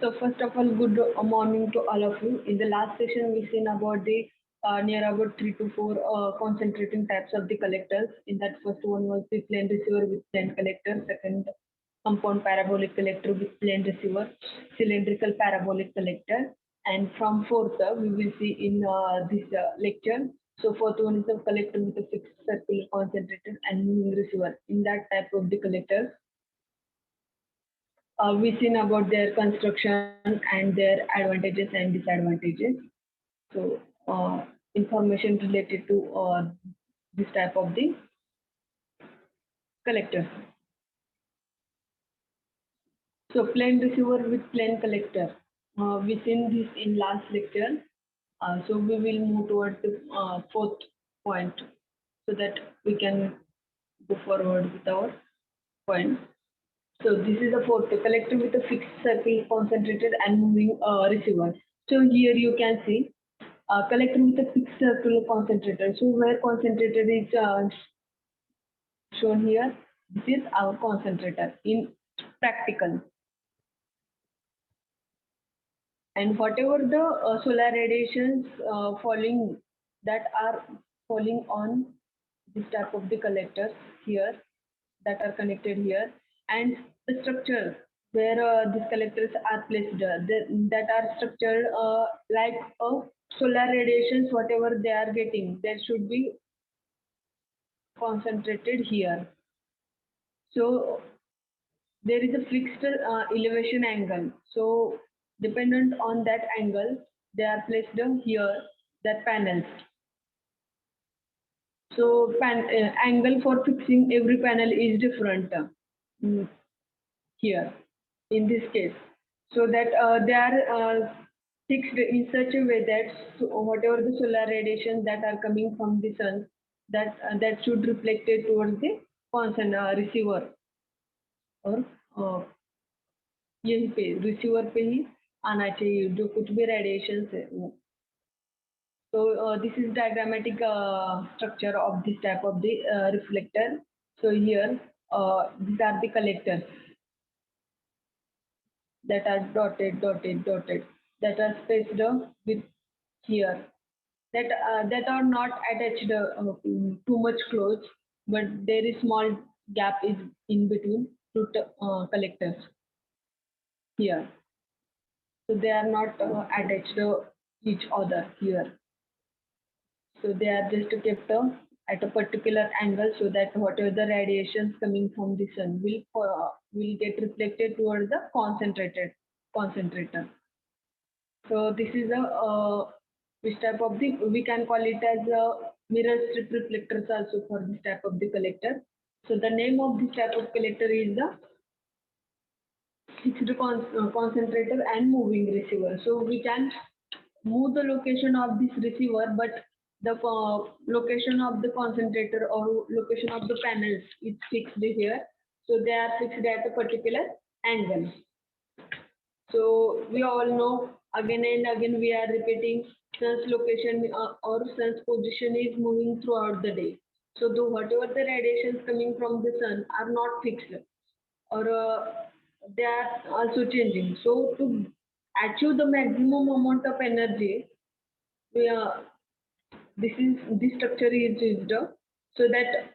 So first of all, good morning to all of you. In the last session, we seen about the near about 3 to 4 concentrating types of the collectors. In that first one was the plane receiver with plane collector. Second, compound parabolic collector with plane receiver, cylindrical parabolic collector. And from fourth, we will see in this lecture. So fourth one is the collector with a fixed circular concentrator and moving receiver. In that type of the collectors, we seen about their construction and their advantages and disadvantages. So, information related to this type of the collectors. So, plane receiver with plane collector. We seen this in last lecture. So, we will move towards the fourth point so that we can go forward with our point. So this is a fourth collector with a fixed circle concentrated and moving receiver. So here you can see collector with a fixed circular concentrator. So where concentrator is shown here, this is our concentrator in practical. And whatever the solar radiations falling that are falling on this type of the collectors here that are connected here, and the structure where these collectors are placed that are structured like solar radiations whatever they are getting that should be concentrated here. So there is a fixed elevation angle. So dependent on that angle, they are placed here, that panels. So angle for fixing every panel is different mm, here in this case. So that they are fixed in such a way that whatever the solar radiation that are coming from the sun, that should reflected towards the receiver और यहीं पे receiver पे ही आना चाहिए जो कुछ भी radiation है वो. So this is diagrammatic structure of this type of the reflector. So here these are the collectors that are dotted that are spaced with here that are not attached too much close, but there is small gap is in between two collectors here. So they are not attached to each other here. So they are just kept at a particular angle so that whatever the radiations coming from the sun will get reflected towards the concentrator. So this is a which type of the we can call it as a mirror strip reflectors also for this type of the collector. So the name of this type of collector is the fixed concentrator and moving receiver. So we can move the location of this receiver, but the location of the concentrator or location of the panels is fixed here. So they are fixed at a particular angle. So we all know again and again we are repeating sun's location or sun's position is moving throughout the day. So whatever the radiations coming from the sun are not fixed or they are also changing. So to achieve the maximum amount of energy, we this structure is used so that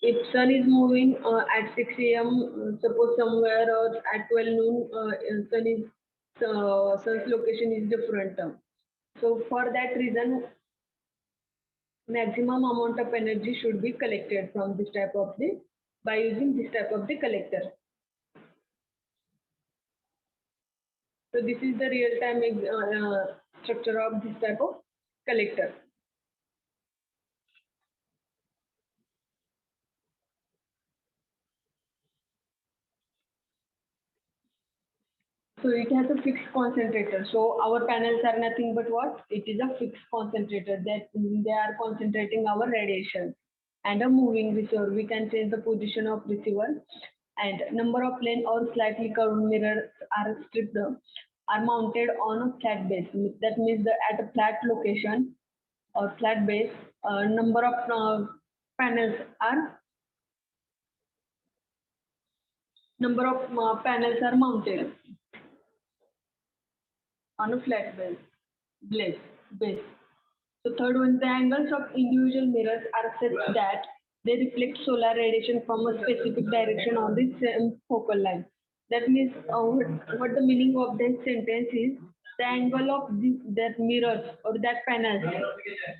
if sun is moving at 6 a.m., suppose somewhere or at 12 noon, sun's location is different. So for that reason, maximum amount of energy should be collected from this type of the by using this type of the collector. So this is the real-time structure of this type of collector. So it has a fixed concentrator. So our panels are nothing but what? It is a fixed concentrator that they are concentrating our radiation. And a moving receiver, we can change the position of receiver. And number of plane or slightly curved mirrors are stripped, are mounted on a flat base. That means that at a flat location or flat base, number of panels are mounted. on a flat base. So third one, the angles of individual mirrors are such that they reflect solar radiation from a specific direction on the same focal line. That means what the meaning of that sentence is, the angle of that mirrors or that panels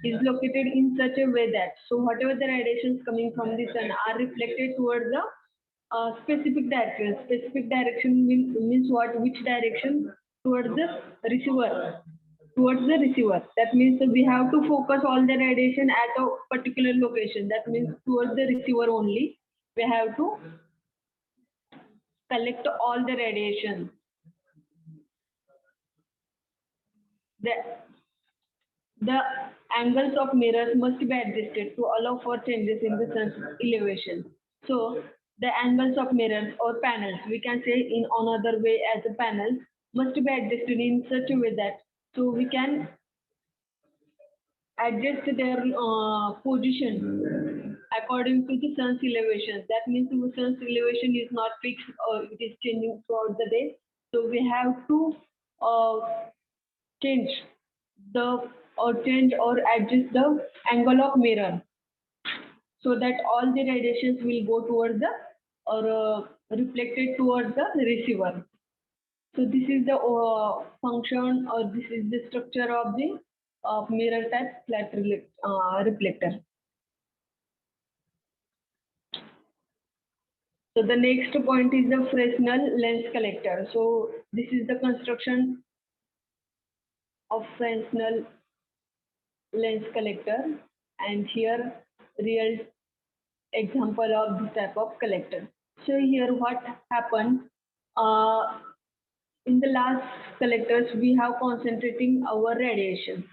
is located in such a way that, so whatever the radiations coming from the sun are reflected towards the specific direction. Specific direction means what? Which direction? Towards the receiver. Towards the receiver. That means we have to focus all the radiation at a particular location. That means towards the receiver only. We have to collect all the radiation. The, the angles of mirrors must be adjusted to allow for changes in the sun's elevation. So the angles of mirrors or panels, we can say in another way as a panel, must be adjusted in such a way that so we can adjust their position according to the sun's elevation. That means the sun's elevation is not fixed or it is changing throughout the day. So we have to uh, change the or change or adjust the angle of mirror so that all the radiations will go towards the or reflected towards the receiver. So this is the function or this is the structure of the mirror type flat reflector. So the next point is the Fresnel lens collector. So this is the construction of Fresnel lens collector, and here real example of this type of collector. So here what happened, in the last collectors we have concentrating our radiation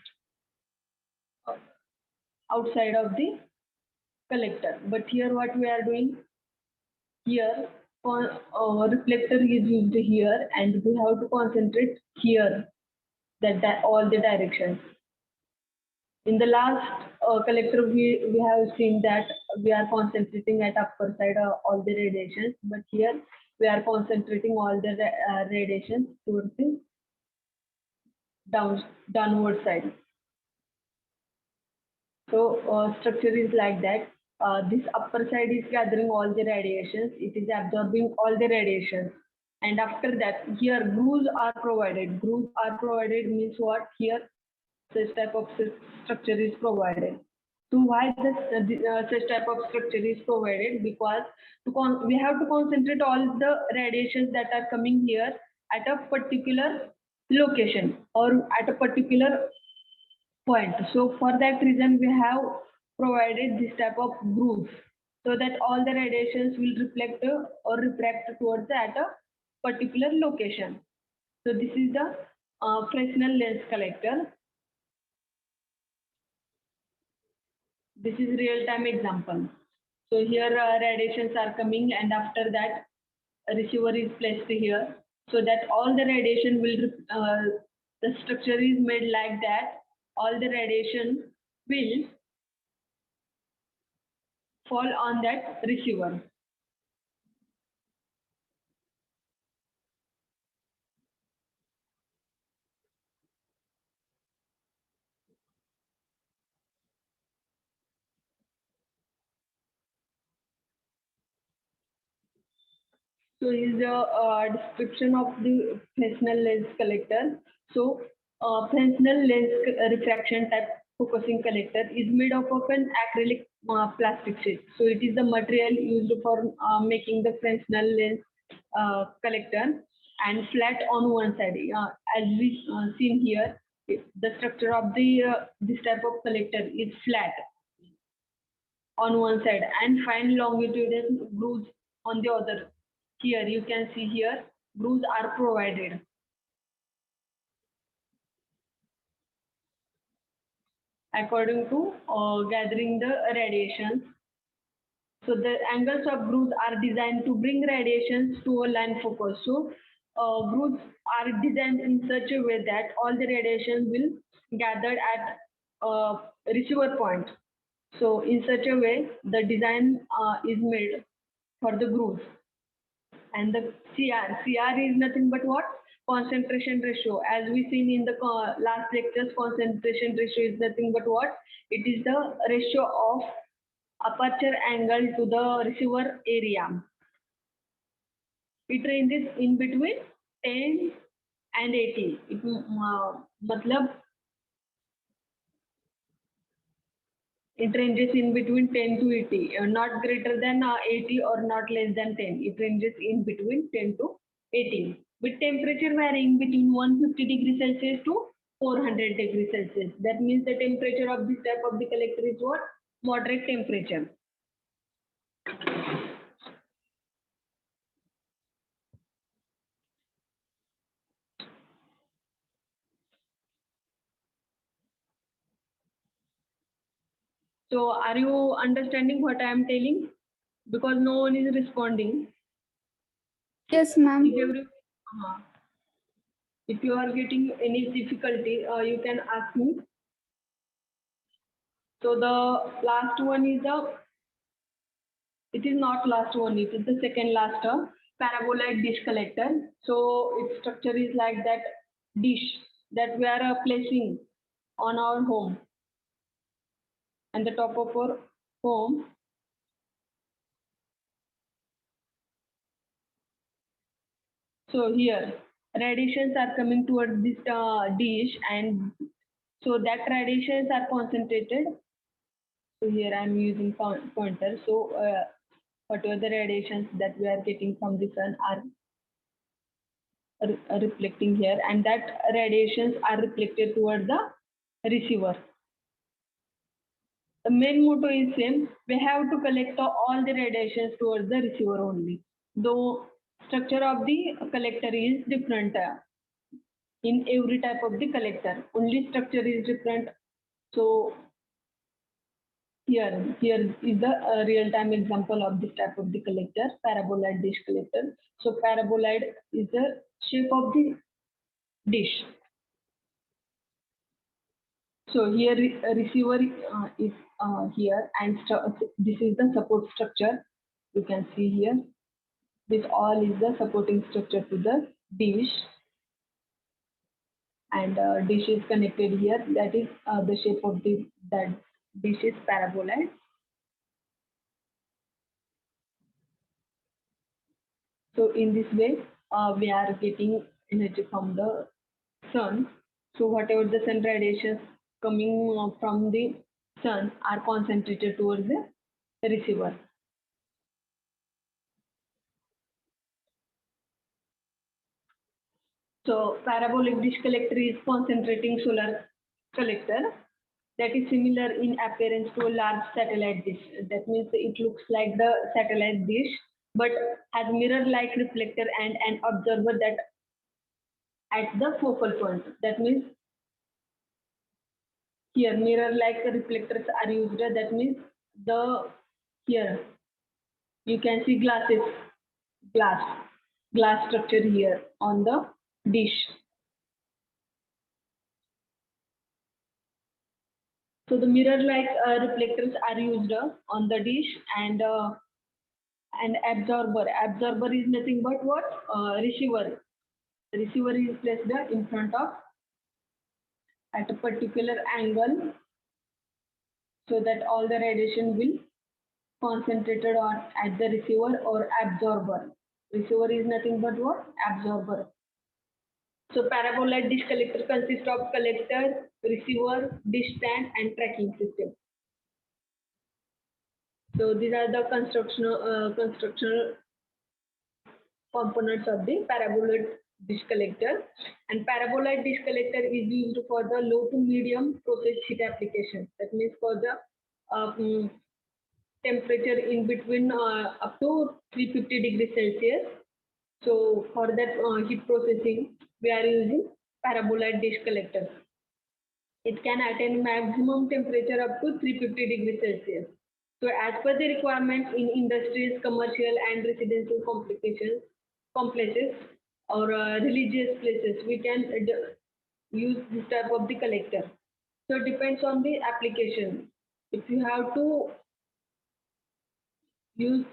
outside of the collector, but here what we are doing, here reflector is used here and we have to concentrate here, that all the directions. In the last collector, we have seen that we are concentrating at upper side of all the radiations, but here we are concentrating all the radiations towards the downward side. So structure is like that. This upper side is gathering all the radiations. It is absorbing all the radiations. And after that, here grooves are provided. Grooves are provided means what? Here such type of structure is provided. So why this such type of structure is provided? Because we have to concentrate all the radiations that are coming here at a particular location or at a particular point. So for that reason, we have provided this type of grooves so that all the radiations will reflect or refract towards at a particular location. So this is the Fresnel lens collector. This is real-time example. So here radiations are coming and after that a receiver is placed here so that all the radiation will, the structure is made like that, all the radiation will fall on that receiver. So is the description of the Fresnel lens collector. So Fresnel lens refraction type focusing collector is made up of an acrylic plastic sheet. So it is the material used for making the Fresnel lens collector and flat on one side. As we seen here, the structure of the this type of collector is flat on one side and fine longitudinal grooves on the other. Here you can see here grooves are provided according to gathering the radiations. So the angles of grooves are designed to bring radiations to a line focus. So grooves are designed in such a way that all the radiation will gather at receiver point. So in such a way, the design is made for the grooves. And the CR is nothing but what? concentration ratio. As we seen in the last lectures, concentration ratio is nothing but what? It is the ratio of aperture angle to the receiver area. It ranges in between 10 and 80. मतलब it ranges in between 10 to 80, not greater than 80 or not less than 10. It ranges in between 10 to 80, with temperature varying between 150 degrees Celsius to 400 degrees Celsius. That means the temperature of this type of the collector is what? Moderate temperature. So are you understanding what I am telling? Because no one is responding. Yes, ma'am. If you are getting any difficulty, you can ask me. So the last one is it is not last one, it is the second last paraboloid dish collector. So its structure is like that dish that we are placing on our home. And the top of our home. So here, radiations are coming towards this dish, and so that radiations are concentrated. So here I am using pointer. So whatever the radiations that we are getting from the sun are reflecting here, and that radiations are reflected towards the receiver. The main motto is same. We have to collect all the radiations towards the receiver only. Though structure of the collector is different in every type of the collector. Only structure is different. So here is the real-time example of this type of the collector, paraboloid dish collector. So paraboloid is the shape of the dish. So here a receiver is here, and this is the support structure. You can see here. This all is the supporting structure to the dish, and dish is connected here. That is the shape of that dish is paraboloid. So in this way, we are getting energy from the sun. So whatever the sun radiations coming from the sun are concentrated towards the receiver. So parabolic dish collector is concentrating solar collector that is similar in appearance to a large satellite dish. That means it looks like the satellite dish, but has mirror-like reflector and an observer that at the focal point. That means here mirror-like reflectors are used. That means the here you can see glass, glass structure here on the dish. So the mirror-like reflectors are used on the dish, and absorber. Absorber is nothing but what? Receiver. The receiver is placed in front of at a particular angle so that all the radiation will concentrated on at the receiver or absorber. Receiver is nothing but what? Absorber. So paraboloid dish collector consists of collector, receiver, dish stand, and tracking system. So these are the constructional components of the paraboloid dish collector. And paraboloid dish collector is used for the low to medium process heat application. That means for the temperature in between up to 350 degrees Celsius. So for that heat processing, we are using paraboloid dish collector. It can attain maximum temperature up to 350 degrees Celsius. So as per the requirement in industries, commercial and residential complexes or religious places, we can use this type of the collector. So it depends on the application. If you have to use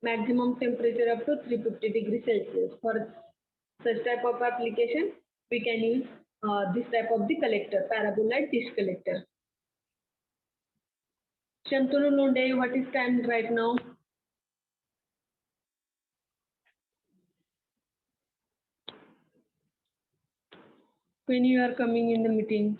maximum temperature up to 350 degrees Celsius for such type of application, we can use this type of the collector, parabolite dish collector. Shantanu Lunde, what is time right now? When you are coming in the meeting?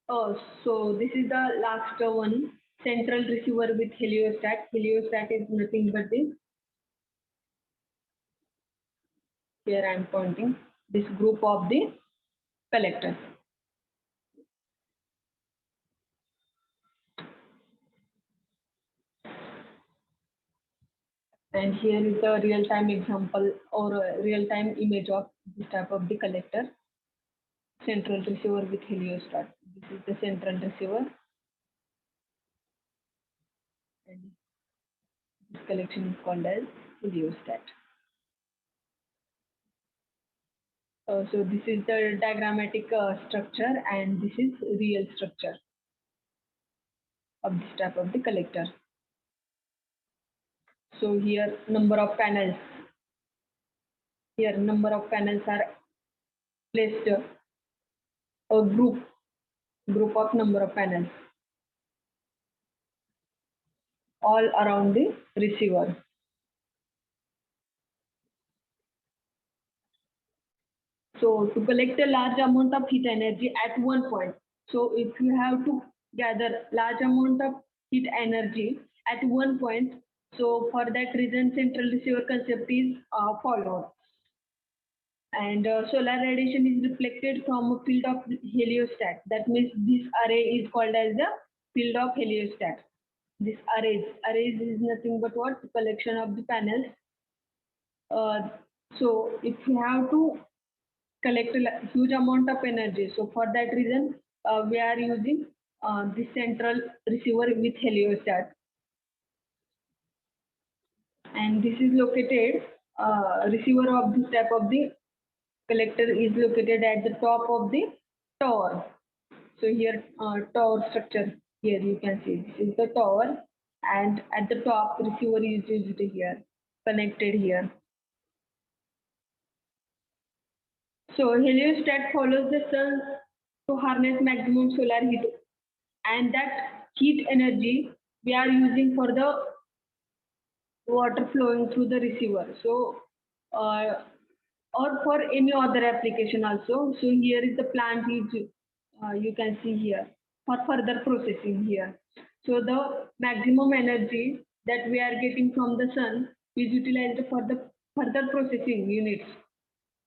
Oh, so this is the last one, central receiver with heliostat. Heliostat is nothing but this. Here I am pointing this group of the collectors. And here is the real-time example or real-time image of this type of the collector. Central receiver with heliostat. This is the central receiver. And this collection is called as heliostat. So this is the diagrammatic structure and this is real structure of this type of the collector. So here number of panels. Here number of panels are placed a group of number of panels all around the receiver. So to collect a large amount of heat energy at one point. So if you have to gather large amount of heat energy at one point, so for that reason central receiver concept is followed. And solar radiation is reflected from a field of heliostat. That means this array is called as the field of heliostat. This arrays is nothing but what? Collection of the panels. So if you have to collect a huge amount of energy, so for that reason we are using the central receiver with heliostat. And this is located, receiver of this type of the collector is located at the top of the tower. So here tower structure, here you can see this is the tower and at the top receiver is used here, connected here. So heliostat follows the sun to harness maximum solar heat and that heat energy we are using for the water flowing through the receiver. So or for any other application also. So here is the plant is you can see here for further processing here. So the maximum energy that we are getting from the sun is utilized for the further processing units.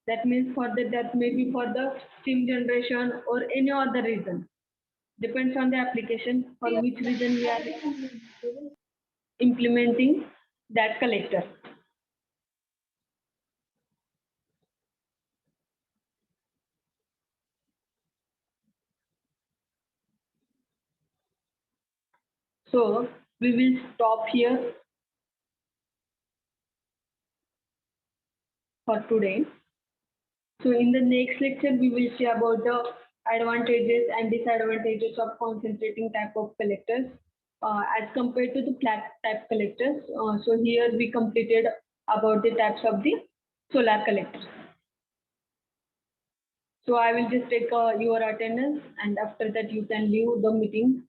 That means for that may be for the steam generation or any other reason. Depends on the application for which reason we are implementing that collector. So we will stop here for today. So in the next lecture, we will see about the advantages and disadvantages of concentrating type of collectors as compared to the flat type collectors. So here we completed about the types of the solar collectors. So I will just take your attendance and after that you can leave the meeting.